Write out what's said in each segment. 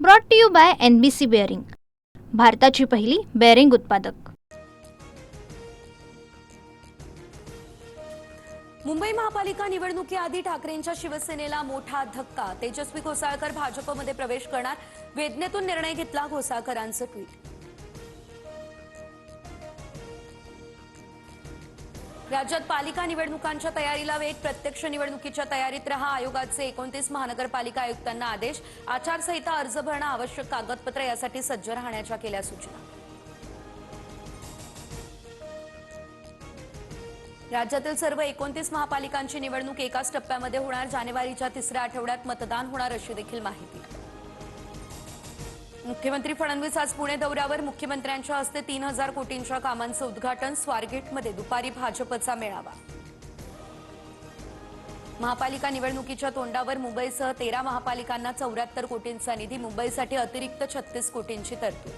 Brought to you by NBC bearing, भारताची पहिली bearing उत्पादक। मुंबई महापालिका निवडणुकीआधी ठाकरेंच्या शिवसेनेला मोठा धक्का। तेजस्वी घोसाळकर भाजपमध्ये प्रवेश करणार, वेदनेतून निर्णय घेतला घोसाळकरांचं ट्विट। राज्यात पालिका निवडणुकांच्या तयारीला वेग, प्रत्यक्ष निवडणुकीच्या तयारीत रहा। आयोगाचे 29 महानगरपालिका आयुक्तांना आदेश, आचारसंहिता अर्ज भरणं, आवश्यक कागदपत्र यासाठी सज्ज राहण्याच्या केल्या सूचना। राज्यातील सर्व 29 महापालिकांची निवडणूक एकाच टप्प्यामध्ये होणार, जानेवारीच्या तिसऱ्या आठवड्यात मतदान होणार अशी देखील माहिती। मुख्यमंत्री फडणवीस आज पुणे दौऱ्यावर, मुख्यमंत्र्यांच्या हस्ते 3000 कोटींच्या कामांचं उद्घाटन, स्वारगेटमध्ये दुपारी भाजपचा मेळावा। महापालिका निवडणुकीच्या तोंडावर मुंबईसह 13 महापालिकांना 74 कोटींचा निधी, मुंबईसाठी अतिरिक्त 36 कोटींची तरतूद।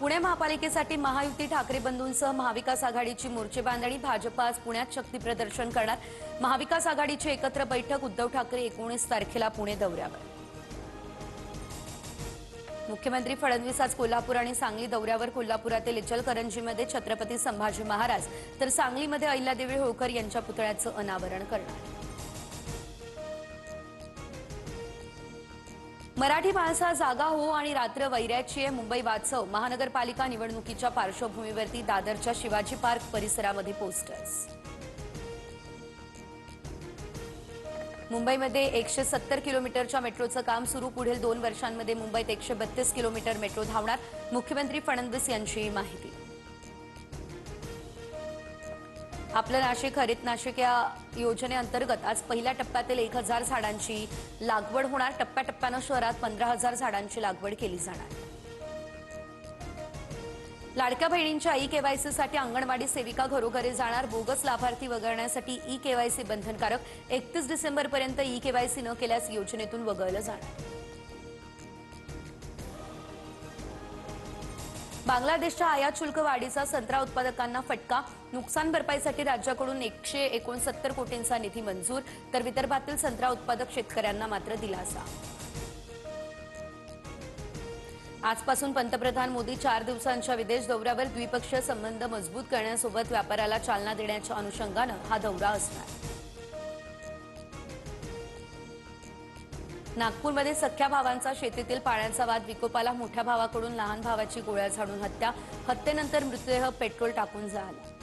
पुणे महापालिकेसाठी महायुती ठाकरे बंधूंसह महाविकास आघाडीची मोर्चे बांधणी, भाजप आज पुण्यात शक्ती प्रदर्शन करणार, महाविकास आघाडीची एकत्र बैठक, उद्धव ठाकरे 19 तारखेला पुणे दौऱ्यावर। मुख्यमंत्री फडणवीस आज कोल्हापूर आणि सांगली दौऱ्यावर, कोल्हापुरातील इचलकरंजीमध्ये छत्रपती संभाजी महाराज तर सांगलीमध्ये अहिल्यादेवी होळकर यांच्या पुतळ्याचं अनावरण करणार। मराठी माणसा जागा हो आणि रात्र वैऱ्याची आहे, मुंबई वाचव। महानगरपालिका निवडणुकीच्या पार्श्वभूमीवरती दादरच्या शिवाजी पार्क परिसरामध्ये पोस्टर्स। मुंबईमध्ये 170 किलोमीटरच्या मेट्रोचं काम सुरू, पुढील 2 वर्षांमध्ये मुंबईत 132 किलोमीटर मेट्रो धावणार, मुख्यमंत्री फडणवीस यांची माहिती। आपलं नाशिक हरित नाशिक या योजनेअंतर्गत आज पहिल्या टप्प्यातील 1000 झाडांची लागवड होणार, टप्प्याटप्प्यानं शहरात 15000 झाडांची लागवड केली जाणार। लाडक्या बहिणींच्या ई-केवायसी साठी अंगणवाडी सेविका घरोघरी जाणार, बोगस लाभार्थी वगळण्यासाठी ई-केवायसी बंधनकारक, 31 डिसेंबरपर्यंत ई-केवायसी न केल्यास योजनेतून वगळलं जाणार। बांगलादेशच्या आयात शुल्क वाढीचा संत्रा उत्पादकांना फटका, नुकसान भरपाईसाठी राज्याकडून 169 कोटींचा निधी मंजूर, तर विदर्भातील संत्रा उत्पादक शेतकऱ्यांना मात्र दिलासा। आजपासून पंतप्रधान मोदी 4 दिवसांच्या विदेश दौऱ्यावर, द्विपक्षीय संबंध मजबूत करण्यासोबत व्यापाराला चालना देण्याच्या अनुषंगानं हा दौरा असणार। नागपूरमध्ये सख्या भावांचा शेतीतील पाण्याचा वाद, विकोपाला मोठ्या भावाकडून लहान भावाची गोळ्या झाडून हत्या, हत्येनंतर मृतदेह पेट्रोल टाकून जाळला।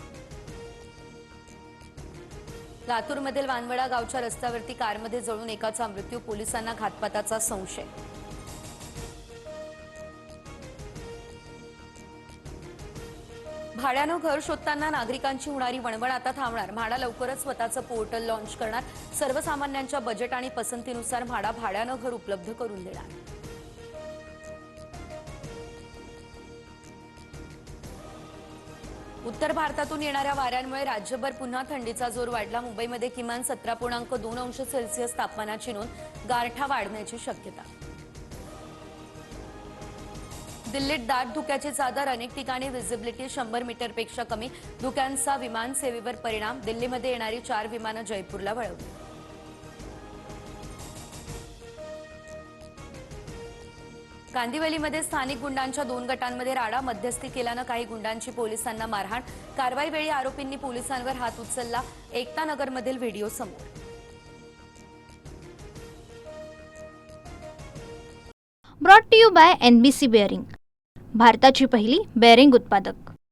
लातूरमधील वानवडा गावच्या रस्त्यावरती कारमध्ये जळून एकाचा मृत्यू, पोलिसांना घातपाताचा संशय। भाड्यानं घर शोधताना नागरिकांची होणारी वणवण आता थांबणार, म्हाडा लवकरच स्वतःचं पोर्टल लॉन्च करणार, सर्वसामान्यांच्या बजेट आणि पसंतीनुसार म्हाडा भाड्यानं घर उपलब्ध करून देणार। उत्तर भारतातून येणाऱ्या वाऱ्यांमुळे राज्यभर पुन्हा थंडीचा जोर वाढला, मुंबईमध्ये किमान 17.2 अंश सेल्सिअस तापमानाची नोंद, गारठा वाढण्याची शक्यता। दिल्लीत दाट धुक्याची चादर, अनेक ठिकाणी व्हिजिबिलिटी 100 मीटरपेक्षा कमी, धुक्यांचा विमान सेवेवर परिणाम, दिल्लीमध्ये येणारी 4 विमानं जयपूरला वळवली। कांदिवलीमध्ये स्थानिक गुंडांच्या 2 गटांमध्ये राडा, मध्यस्थी केल्यानं काही गुंडांची पोलिसांना मारहाण, कारवाईवेळी आरोपींनी पोलिसांवर हात उचलला, एकता नगरमधील व्हिडिओ समोर। Brought to you by NBC bearing, भारताची पहिली बेअरिंग उत्पादक।